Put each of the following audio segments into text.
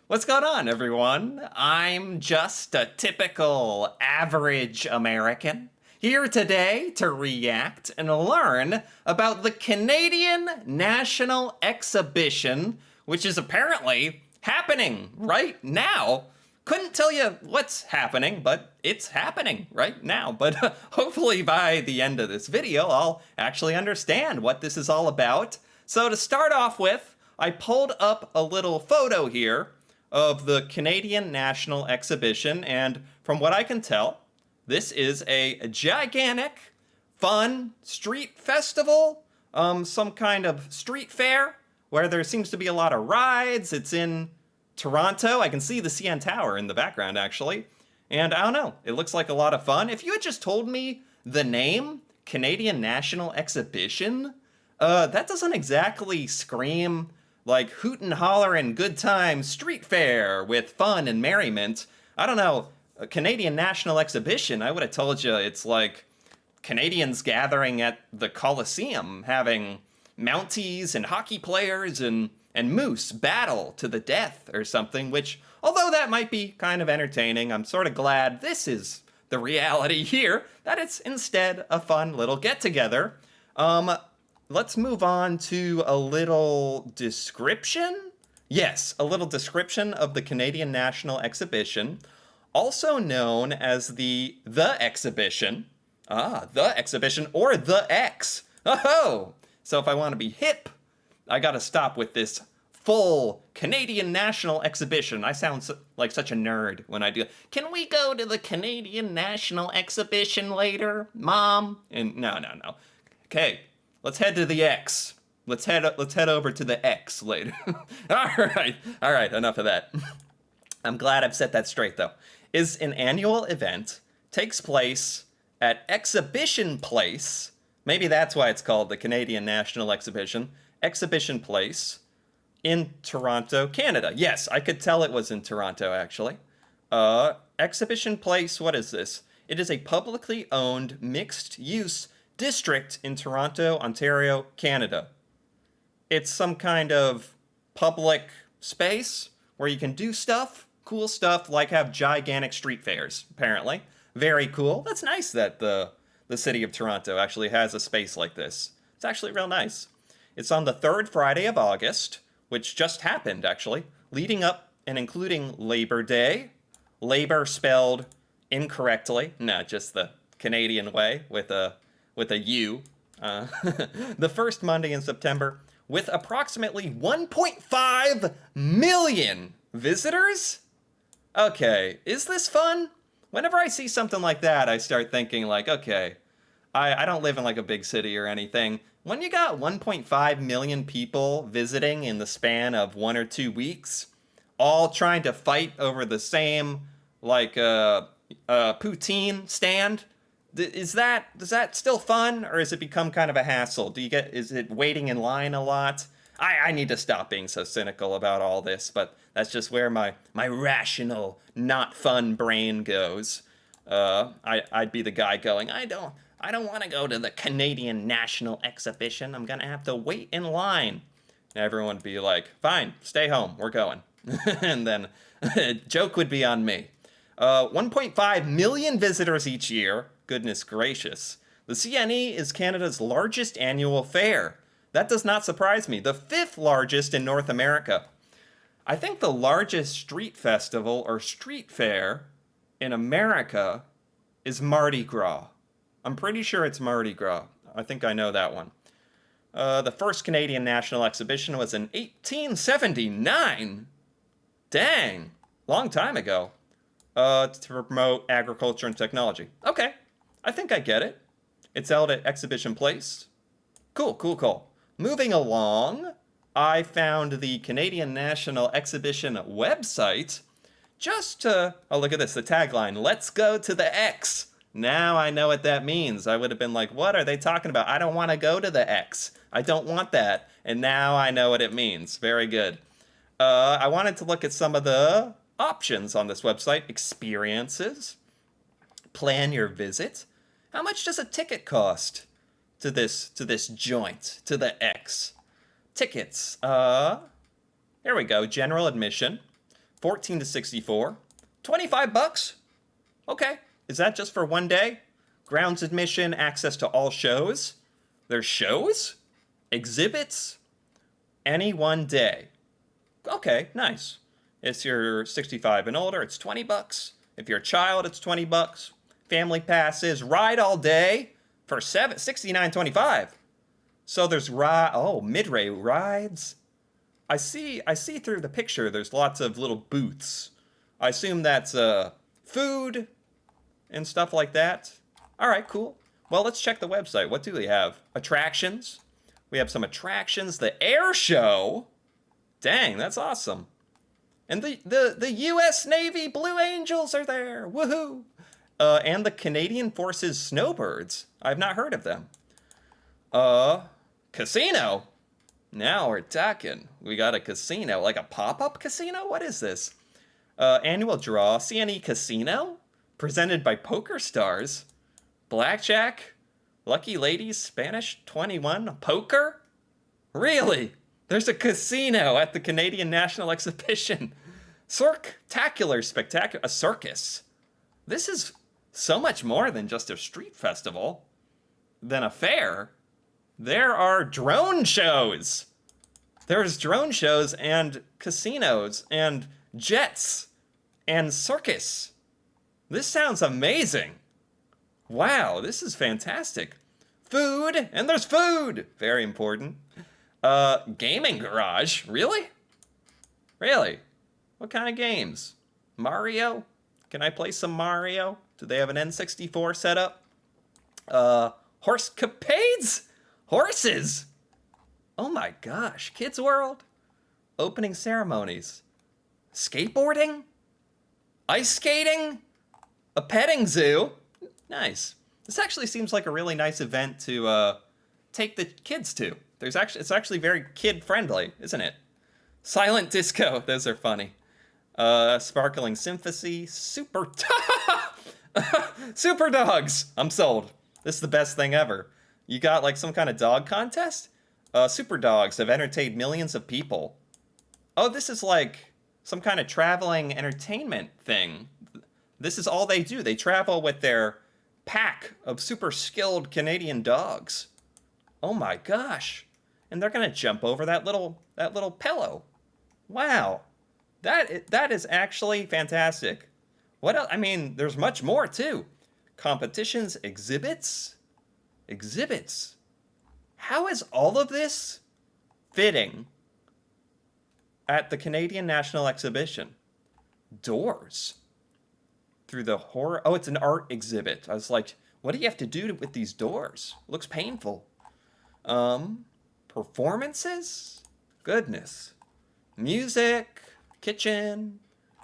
What's going on, everyone? I'm just a typical average American here today to react and learn about the Canadian National Exhibition, which is apparently happening right now. Couldn't tell you what's happening, but it's happening right now. But hopefully by the end of this video, I'll actually understand what this is all about. So to start off with, I pulled up a little photo here of the Canadian National Exhibition, and from what I can tell, this is a gigantic, fun street festival, some kind of street fair where there seems to be a lot of rides. It's in Toronto. I can see the CN Tower in the background, actually. And I don't know, it looks like a lot of fun. If you had just told me the name, Canadian National Exhibition, that doesn't exactly scream like hoot and holler and good time street fair with fun and merriment. I don't know, a Canadian National Exhibition, I would have told you it's like Canadians gathering at the Coliseum having Mounties and hockey players and moose battle to the death or something, which, although that might be kind of entertaining, I'm sort of glad this is the reality here, that it's instead a fun little get-together. Let's move on to a little description. Yes, a little description of the Canadian National Exhibition, also known as the Exhibition. The Exhibition, or the X. Oh, so if I want to be hip, I gotta stop with this full Canadian National Exhibition. I sound like such a nerd when I do. Can we go to the Canadian National Exhibition later, Mom? And no. Okay. Let's head to the X. Let's head over to the X later. All right, enough of that. I'm glad I've set that straight, though. Is an annual event, takes place at Exhibition Place. Maybe that's why it's called the Canadian National Exhibition. Exhibition Place in Toronto, Canada. Yes, I could tell it was in Toronto, actually. Exhibition Place, what is this? It is a publicly owned mixed-use district in Toronto, Ontario, Canada. It's some kind of public space where you can do stuff, cool stuff, like have gigantic street fairs, apparently. Very cool. That's nice that the city of Toronto actually has a space like this. It's actually real nice. It's on the third Friday of August, which just happened, actually, leading up and including Labor Day. Labor spelled incorrectly. No, just the Canadian way with a U. The first Monday in September, with approximately 1.5 million visitors? Okay, is this fun? Whenever I see something like that, I start thinking like, okay, I don't live in like a big city or anything. When you got 1.5 million people visiting in the span of 1 or 2 weeks, all trying to fight over the same like poutine stand, does that still fun, or has it become kind of a hassle? Is it waiting in line a lot? I need to stop being so cynical about all this, but that's just where my rational, not fun brain goes. I'd be the guy going, I don't want to go to the Canadian National Exhibition. I'm gonna have to wait in line. And everyone would be like, fine, stay home, we're going. And then joke would be on me. 1.5 million visitors each year. Goodness gracious. The CNE is Canada's largest annual fair. That does not surprise me. The 5th largest in North America. I think the largest street festival or street fair in America is Mardi Gras. I'm pretty sure it's Mardi Gras. I think I know that one. The first Canadian National Exhibition was in 1879. Dang, long time ago. To promote agriculture and technology. Okay. I think I get it. It's held at Exhibition Place. Cool. Moving along, I found the Canadian National Exhibition website just to, oh, look at this, the tagline, let's go to the X. Now I know what that means. I would have been like, what are they talking about? I don't want to go to the X. I don't want that. And now I know what it means. Very good. I wanted to look at some of the options on this website. Experiences. Plan your visit. How much does a ticket cost to this joint, to the X? Tickets. Here we go. General admission. 14 to 64. 25 bucks? Okay. Is that just for one day? Grounds admission, access to all shows? There's shows? Exhibits? Any one day. Okay, nice. If you're 65 and older, it's 20 bucks. If you're a child, it's 20 bucks. Family passes, ride all day for $69.25. So there's midway rides. I see through the picture there's lots of little booths. I assume that's food and stuff like that. All right, cool. Well, let's check the website. What do we have? Attractions. We have some attractions. The air show. Dang, that's awesome. And the U.S. Navy Blue Angels are there. Woohoo! And the Canadian Forces Snowbirds. I've not heard of them. Casino. Now we're talking. We got a casino, like a pop-up casino? What is this? Annual draw, CNE Casino, presented by Poker Stars. Blackjack, Lucky Ladies, Spanish 21, poker? Really? There's a casino at the Canadian National Exhibition. Spectacular, a circus. This is so much more than just a street festival, than a fair. There are drone shows. There's drone shows and casinos and jets and circus. This sounds amazing. Wow, this is fantastic. Food, and there's food. Very important. Gaming garage. Really? Really? What kind of games? Mario? Can I play some Mario? Do they have an N64 setup? Horse capades? Horses? Oh my gosh. Kids World? Opening ceremonies. Skateboarding? Ice skating? A petting zoo? Nice. This actually seems like a really nice event to take the kids to. It's actually very kid-friendly, isn't it? Silent disco. Those are funny. Sparkling symphony. Super dogs. I'm sold. This is the best thing ever. You got like some kind of dog contest? Super dogs have entertained millions of people. Oh, this is like some kind of traveling entertainment thing. This is all they do. They travel with their pack of super skilled Canadian dogs. Oh my gosh. And they're gonna jump over that little pillow. Wow. That is actually fantastic. What else? I mean, there's much more too. Competitions, exhibits. How is all of this fitting at the Canadian National Exhibition? Doors. Through the horror. Oh, it's an art exhibit. I was like, what do you have to do with these doors? It looks painful. Performances? Goodness. Music, kitchen,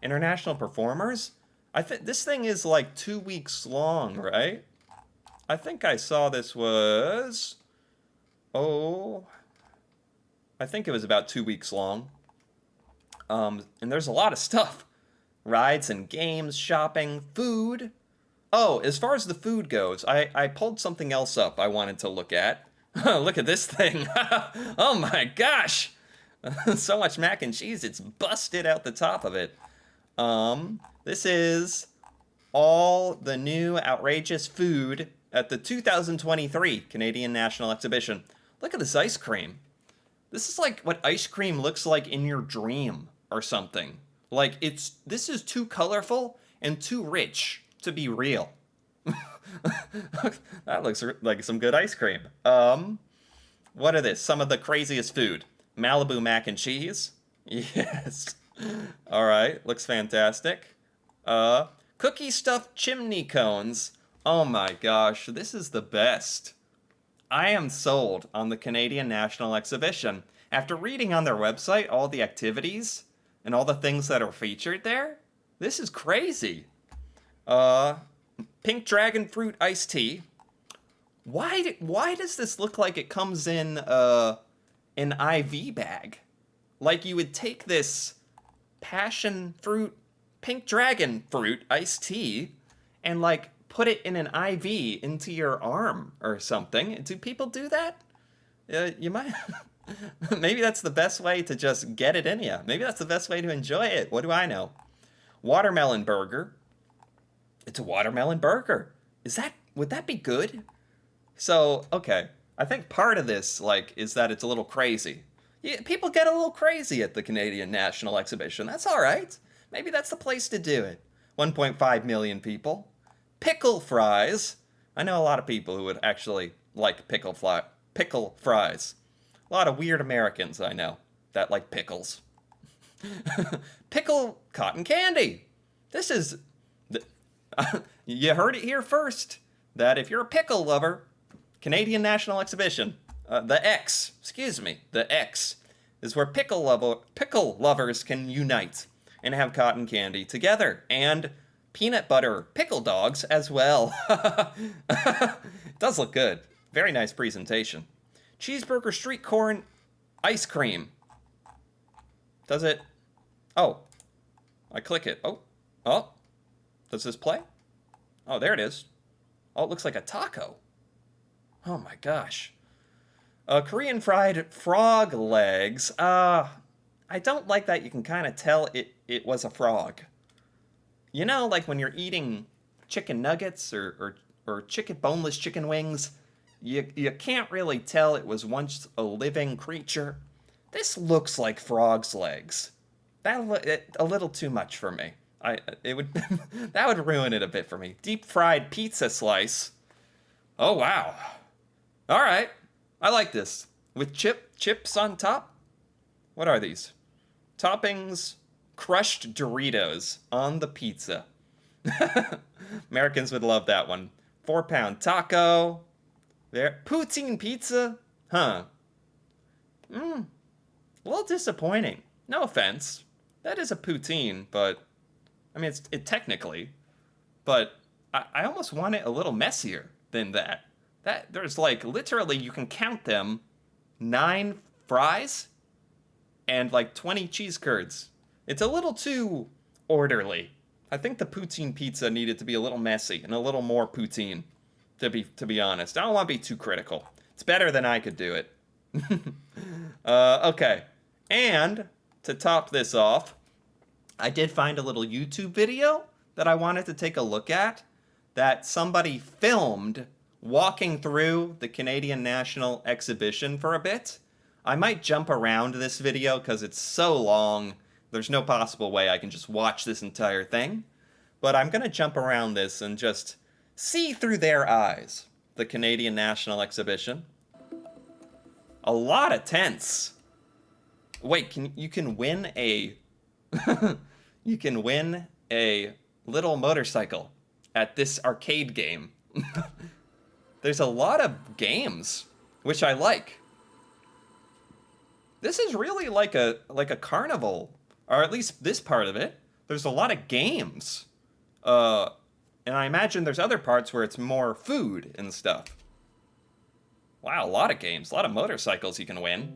international performers. I think this thing is like 2 weeks long, right? I think I saw this was, I think it was about 2 weeks long. And there's a lot of stuff. Rides and games, shopping, food. Oh, as far as the food goes, I pulled something else up I wanted to look at. Look at this thing. Oh my gosh. So much mac and cheese, it's busted out the top of it. This is all the new outrageous food at the 2023 Canadian National Exhibition. Look at this ice cream. This is like what ice cream looks like in your dream or something. Like this is too colorful and too rich to be real. That looks like some good ice cream. What are this? Some of the craziest food. Malibu mac and cheese. Yes. All right, looks fantastic. Cookie stuffed chimney cones. Oh my gosh, this is the best. I am sold on the Canadian National Exhibition. After reading on their website all the activities and all the things that are featured there, this is crazy. Pink dragon fruit iced tea. Why does this look like it comes in an IV bag? Like you would take this passion fruit, pink dragon fruit iced tea and like put it in an IV into your arm or something. Do people do that? You might Maybe that's the best way to just get it in you. Maybe that's the best way to enjoy it. What do I know? Watermelon burger. It's a watermelon burger. Would that be good? So, okay. I think part of this, like, is that it's a little crazy. Yeah, people get a little crazy at the Canadian National Exhibition. That's all right. Maybe that's the place to do it. 1.5 million people. Pickle fries. I know a lot of people who would actually like pickle fries. A lot of weird Americans I know that like pickles. Pickle cotton candy. This is... you heard it here first. That if you're a pickle lover, Canadian National Exhibition, the X is where pickle lovers can unite and have cotton candy together, and peanut butter pickle dogs as well. It does look good. Very nice presentation. Cheeseburger street corn ice cream. Does it? Oh, I click it. Oh, does this play? Oh, there it is. Oh, it looks like a taco. Oh my gosh. Korean fried frog legs. I don't like that you can kind of tell it was a frog. You know, like when you're eating chicken nuggets or boneless chicken wings, you can't really tell it was once a living creature. This looks like frog's legs. A little too much for me. It would that would ruin it a bit for me. Deep fried pizza slice. Oh wow. All right. I like this. With chips on top? What are these? Toppings, crushed Doritos on the pizza. Americans would love that one. 4-pound taco. There. Poutine pizza? Huh. A little disappointing. No offense. That is a poutine, but... I mean, it technically. But I almost want it a little messier than that. There's like, literally, you can count them. 9 fries and like 20 cheese curds. It's a little too orderly. I think the poutine pizza needed to be a little messy and a little more poutine, to be honest. I don't want to be too critical. It's better than I could do it. Okay. And to top this off, I did find a little YouTube video that I wanted to take a look at that somebody filmed walking through the Canadian National Exhibition for a bit. I might jump around this video because it's so long. There's no possible way I can just watch this entire thing. But I'm going to jump around this and just see through their eyes the Canadian National Exhibition. A lot of tents. Wait, you can win a you can win a little motorcycle at this arcade game. There's a lot of games, which I like. This is really like a carnival, or at least this part of it. There's a lot of games. And I imagine there's other parts where it's more food and stuff. Wow, a lot of games, a lot of motorcycles you can win.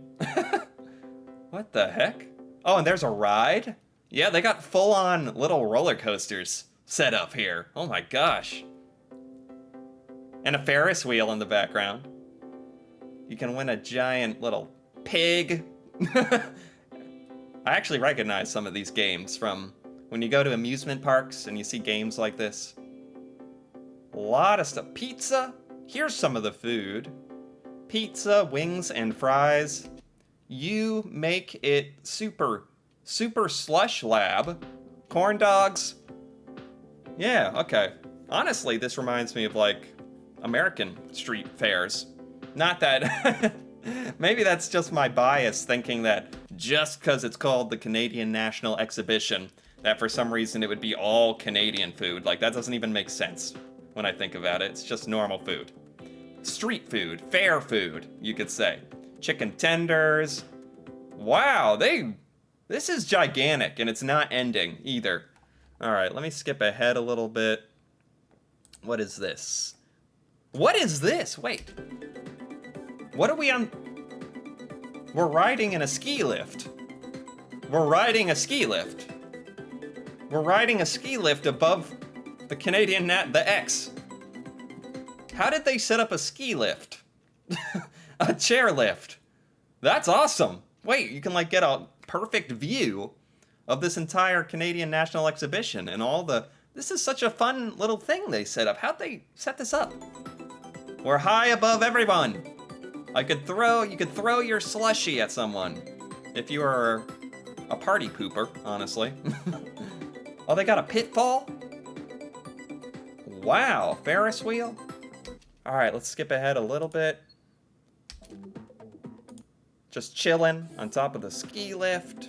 What the heck? Oh, and there's a ride? Yeah, they got full-on little roller coasters set up here. Oh my gosh. And a Ferris wheel in the background. You can win a giant little pig. I actually recognize some of these games from when you go to amusement parks and you see games like this. A lot of stuff. Pizza. Here's some of the food. Pizza, wings, and fries. You make it super slush lab. Corn dogs. Yeah, okay. Honestly, this reminds me of like American street fairs. Not that... Maybe that's just my bias thinking that just because it's called the Canadian National Exhibition, that for some reason it would be all Canadian food. Like, that doesn't even make sense when I think about it. It's just normal food. Street food, fair food, you could say. Chicken tenders. Wow, this is gigantic, and it's not ending either. All right, let me skip ahead a little bit. What is this? What is this? Wait. What are we on? We're riding in a ski lift. We're riding a ski lift. We're riding a ski lift above the Canadian the X. How did they set up a ski lift? A chair lift. That's awesome. Wait, you can like get a perfect view of this entire Canadian National Exhibition and all the... This is such a fun little thing they set up. How'd they set this up? We're high above everyone. You could throw your slushie at someone if you were a party pooper, honestly. Oh, they got a pitfall? Wow, Ferris wheel? All right, let's skip ahead a little bit. Just chilling on top of the ski lift.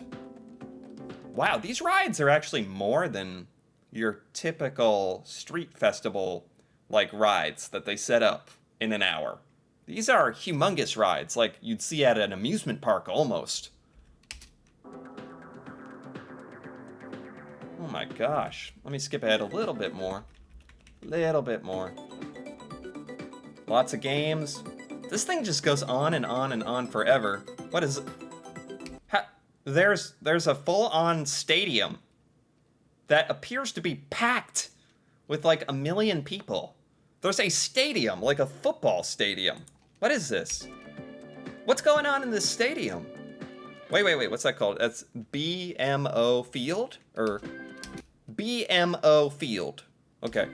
Wow, these rides are actually more than your typical street festival like rides that they set up in an hour. These are humongous rides like you'd see at an amusement park almost. Oh my gosh. Let me skip ahead a little bit more. Lots of games. This thing just goes on and on and on forever. What is it? There's a full-on stadium that appears to be packed with like 1 million people. There's a stadium, like a football stadium. What is this? What's going on in this stadium? Wait, what's that called? That's BMO Field? Or BMO Field. Okay.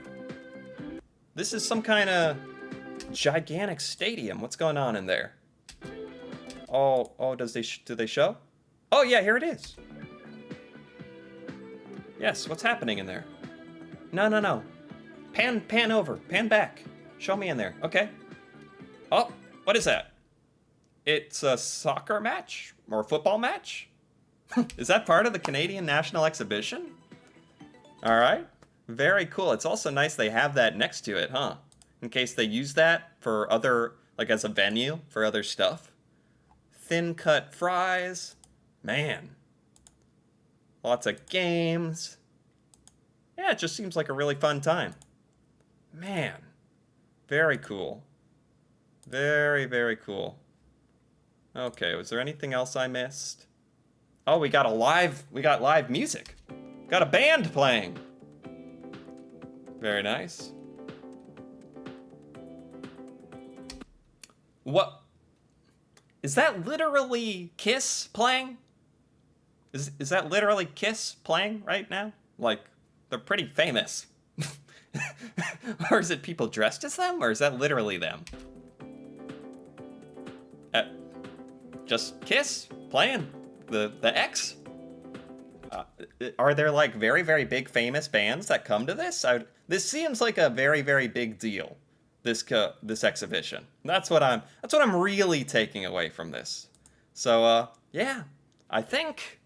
This is some kind of gigantic stadium. What's going on in there? Oh, do they show? Oh yeah, here it is. Yes, what's happening in there? No. Pan over, pan back. Show me in there, okay. Oh, what is that? It's a soccer match? Or a football match? Is that part of the Canadian National Exhibition? All right, very cool. It's also nice they have that next to it, huh? In case they use that for other, like as a venue for other stuff. Thin cut fries. Man. Lots of games. Yeah, it just seems like a really fun time. Man. Very cool. Very, very cool. Okay, was there anything else I missed? Oh, we got live music. Got a band playing. Very nice. What? Is that literally Kiss playing? Is that literally Kiss playing right now? Like, they're pretty famous. Or is it people dressed as them? Or is that literally them? Just Kiss playing the X? Are there like very, very big famous bands that come to this? This seems like a very, very big deal. This exhibition. That's what I'm really taking away from this. So yeah, I think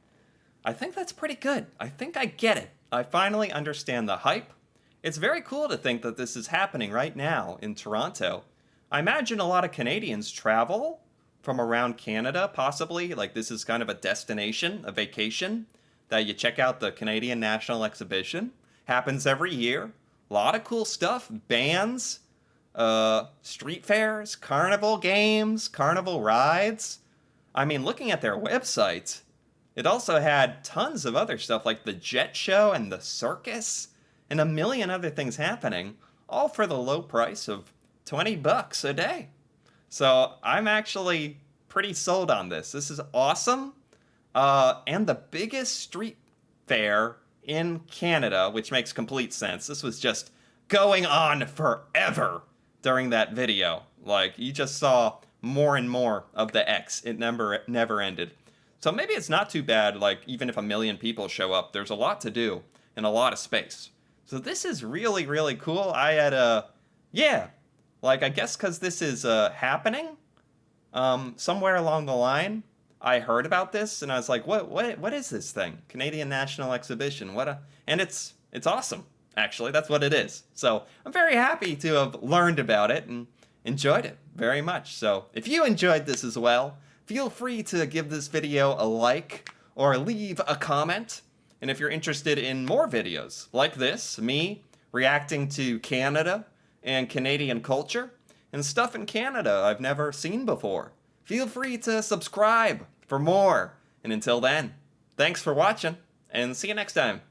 that's pretty good. I think I get it. I finally understand the hype. It's very cool to think that this is happening right now in Toronto. I imagine a lot of Canadians travel from around Canada, possibly. Like this is kind of a destination, a vacation, that you check out the Canadian National Exhibition. Happens every year. A lot of cool stuff. Bands, street fairs, carnival games, carnival rides. I mean, looking at their website, it also had tons of other stuff like the jet show and the circus and a million other things happening, all for the low price of $20 a day. So I'm actually pretty sold on this. This is awesome. And the biggest street fair in Canada, which makes complete sense. This was just going on forever during that video. Like, you just saw more and more of the X. It never ended. So maybe it's not too bad, like, even if 1 million people show up, there's a lot to do and a lot of space. So this is really, really cool. I had yeah, like, I guess because this is happening, somewhere along the line, I heard about this and I was like, what is this thing? Canadian National Exhibition. And it's awesome, actually. That's what it is. So I'm very happy to have learned about it and enjoyed it very much. So if you enjoyed this as well, feel free to give this video a like or leave a comment. And if you're interested in more videos like this, me reacting to Canada and Canadian culture and stuff in Canada I've never seen before, feel free to subscribe for more. And until then, thanks for watching and see you next time.